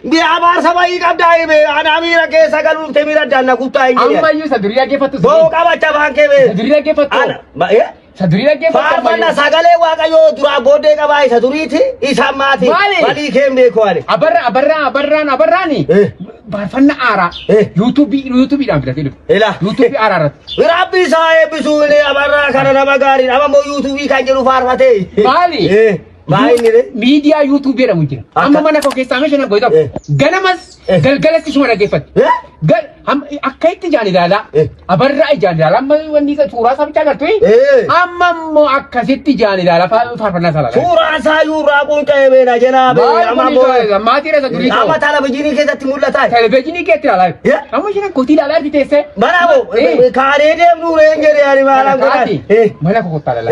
biar abar sama ikan dah ini, ada mira ke sagalul temira dan nak kutai ini. Amma yu saduriya ke fatu. Bawa kabar cabang ke be. Saduriya ke fatu. Ya. Saduriya ke fatu. Far mana sagale wa kayo dura bode ka bai saduri thi isa mati. Bali kem de ko ale. Abarra ni. Barfanna ara. YouTube dah berarti itu. Elah. YouTube ararat. Rabi saya bisu ini abarra karena magari. Apa mau YouTube kan jeru far mati. Bali. Baik ni deh. Media YouTube dia mungkin. Amma mana kau kisah macam apa itu? Ganamas, gal sih cuma lagi fat. Gal, akai tu jadi dah. Abarra jadi dah. Amma wani ka surah sampai cakap tu. Amma mau akai tu jadi dah. Far pernah salah. Surah sayur pun kaya bena jenab. Amma mau mati rasa duri. Amma thala begini ke timur latai. Thala begini ke tiada lagi. Amma cina koti dah lagi tu ese. Mana bu? Kare dia nure enggak dia hari malam kan. Mana kau kota dah.